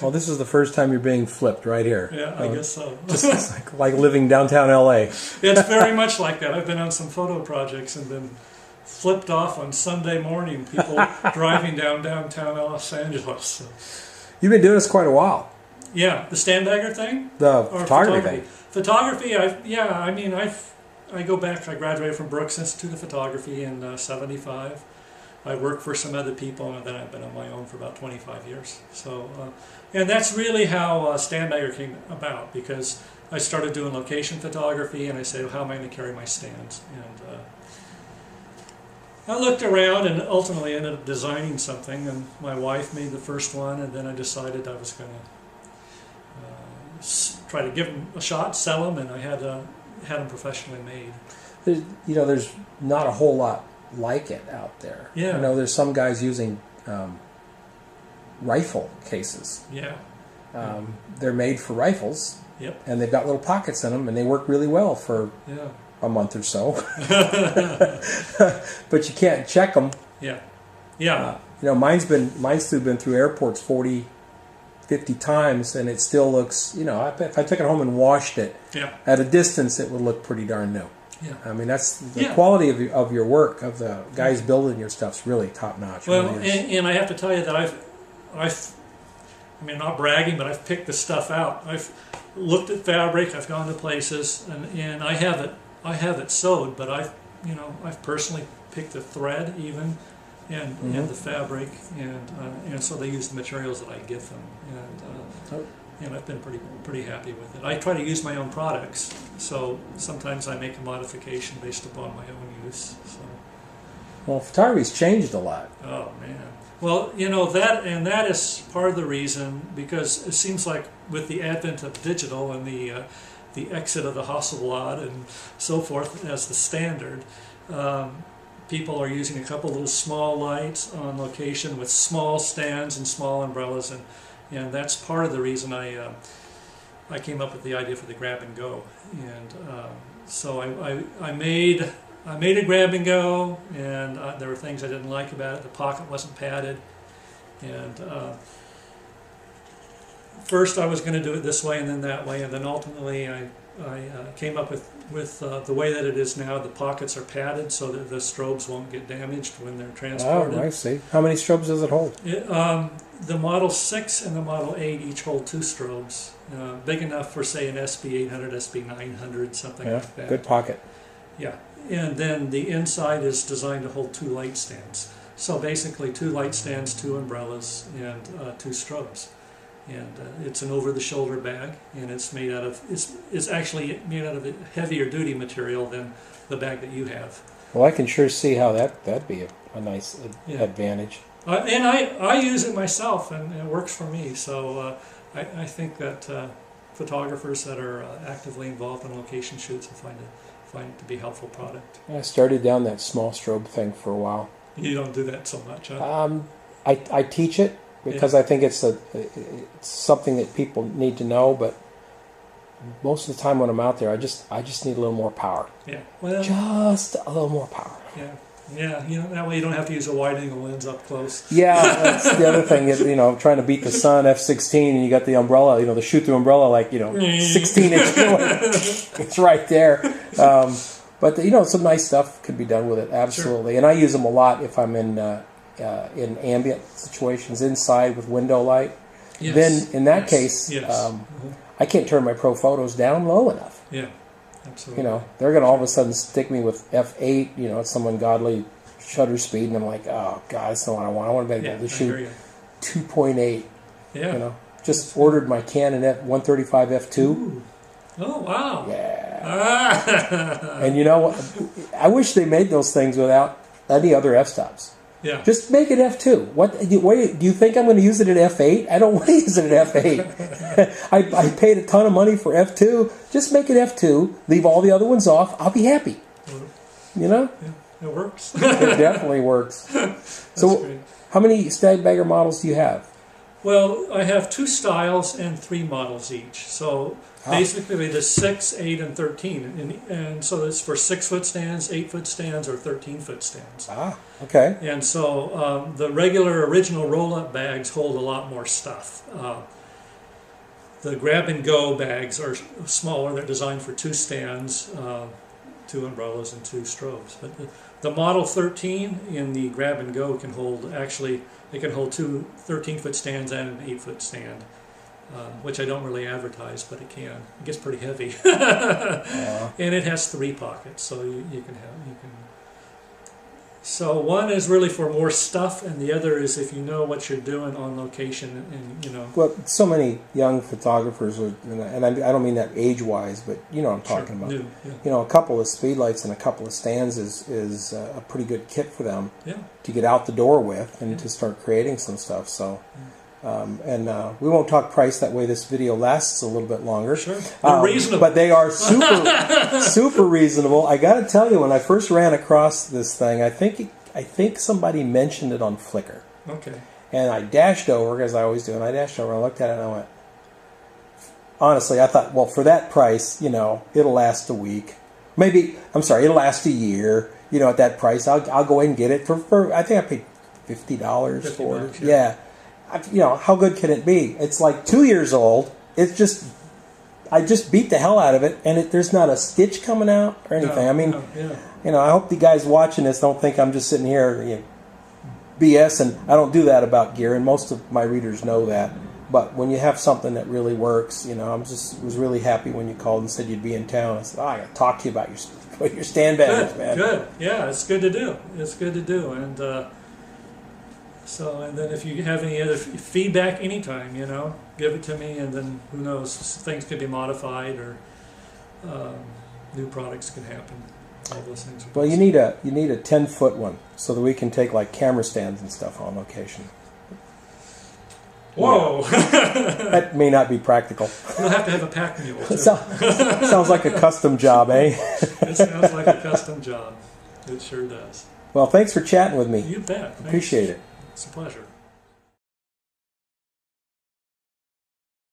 Well, this is the first time you're being flipped right here. Yeah, I guess so. Just like living downtown L.A. It's very much like that. I've been on some photo projects and been flipped off on Sunday morning, people driving downtown Los Angeles. So. You've been doing this quite a while. Yeah, the stand bagger thing? The photography thing. Photography, I go back, I graduated from Brooks Institute of Photography in 75. I worked for some other people, and then I've been on my own for about 25 years. So, and that's really how stand bagger came about, because I started doing location photography, and I said, well, how am I going to carry my stands? And I looked around and ultimately ended up designing something, and my wife made the first one, and then I decided I was going to try to give them a shot, sell them, and I had them professionally made. There's not a whole lot like it out there. Yeah. I know there's some guys using rifle cases. Yeah. They're made for rifles. Yep. And they've got little pockets in them, and they work really well for a month or so. But you can't check them. Yeah. Yeah. Mine's been through airports 40, 50 times, and it still looks, if I took it home and washed it, at a distance, it would look pretty darn new. Yeah. I mean, that's the quality of your work, of the guys building your stuff's really top notch. Well, really and I have to tell you that I've not bragging, but I've picked the stuff out. I've looked at fabric, I've gone to places, and I have it sewed, but I've personally picked the thread even, and the fabric, and so they use the materials that I give them, and I've been pretty happy with it. I try to use my own products, so sometimes I make a modification based upon my own use. So. Well, photography's changed a lot. Oh man. Well, that is part of the reason, because it seems like with the advent of digital and the exit of the Hasselblad and so forth as the standard, people are using a couple little small lights on location with small stands and small umbrellas, and that's part of the reason I came up with the idea for the grab and go. And so I made a grab and go, and there were things I didn't like about it. The pocket wasn't padded, and first I was going to do it this way and then that way, and then ultimately I came up with the way that it is now. The pockets are padded so that the strobes won't get damaged when they're transported. Oh, I see. How many strobes does it hold? The Model 6 and the Model 8 each hold 2 strobes, big enough for, say, an SB800, SB900, something like that. Good pocket. Yeah, and then the inside is designed to hold 2 light stands. So basically 2 light stands, 2 umbrellas, and 2 strobes. And it's an over-the-shoulder bag, and it's made out of it's actually made out of a heavier duty material than the bag that you have. Well, I can sure see how that'd be a nice advantage. And I use it myself, and it works for me. So I think that photographers that are actively involved in location shoots will find it to be a helpful product. I started down that small strobe thing for a while. You don't do that so much, huh? I teach it because I think it's something that people need to know, but most of the time when I'm out there, I just need a little more power. Yeah, well, just a little more power. Yeah. Yeah, that way you don't have to use a wide-angle lens up close. Yeah, that's the other thing. Trying to beat the sun, F-16, and you got the umbrella, the shoot-through umbrella, 16-inch. It's right there. But some nice stuff could be done with it, absolutely. Sure. And I use them a lot if I'm in ambient situations, inside with window light. Yes. Then in that case, I can't turn my pro photos down low enough. Yeah. Absolutely. They're going to all of a sudden stick me with F8, at some ungodly shutter speed, and I'm like, oh, God, that's not what I want. I want to be able to shoot 2.8. Yeah. Just ordered my Canon 135 F2. Ooh. Oh, wow. Yeah. And I wish they made those things without any other f-stops. Yeah. Just make it F2. What do you think I'm going to use it at F8? I don't want to use it at F8. I paid a ton of money for F2. Just make it F2. Leave all the other ones off. I'll be happy. Yeah, it works. It definitely works. So, great. How many stand bagger models do you have? Well, I have 2 styles and 3 models each. So basically the 6, 8, and 13. And so it's for 6-foot stands, 8-foot stands, or 13-foot stands. Okay. And so the regular original roll-up bags hold a lot more stuff. The grab-and-go bags are smaller. They're designed for 2 stands, 2 umbrellas, and 2 strobes. But the Model 13 in the grab-and-go can hold, actually, it can hold 2 13-foot stands and an 8-foot stand, which I don't really advertise, but it can. It gets pretty heavy. And it has 3 pockets, so you can have. So one is really for more stuff, and the other is if you know what you're doing on location, and you know. Well, so many young photographers, and I don't mean that age-wise, but you know what I'm talking about. New, yeah. You know, a couple of speedlights and a couple of stands is a pretty good kit for them to get out the door with and to start creating some stuff. So, we won't talk price, that way this video lasts a little bit longer. Sure, they're reasonable, but they are super reasonable. I got to tell you, when I first ran across this thing, I think somebody mentioned it on Flickr. Okay. And I dashed over, as I always do, and I dashed over and I looked at it and I went, honestly, I thought, well, for that price, you know, it'll last a week. It'll last a year. You know, at that price, I'll go ahead and get it for I think I paid $50 for it. Yeah. You know, how good can it be? It's like 2 years old. It's just, I just beat the hell out of it, and there's not a stitch coming out or anything. You know, I hope the guys watching this don't think I'm just sitting here, you know, BS, and I don't do that about gear, and most of my readers know that. But when you have something that really works, you know, was really happy when you called and said you'd be in town. I said, I got to talk to you about your stand bags, man. Good, yeah, it's good to do. It's good to do, and and then if you have any other feedback anytime, you know, give it to me, and then who knows, things could be modified, or new products can happen. All those things. Well, you need a 10-foot one so that we can take like camera stands and stuff on location. Whoa! That may not be practical. We'll have to have a pack mule. Sounds like a custom job, eh? It sounds like a custom job. It sure does. Well, thanks for chatting with me. You bet. Appreciate it. It's a pleasure.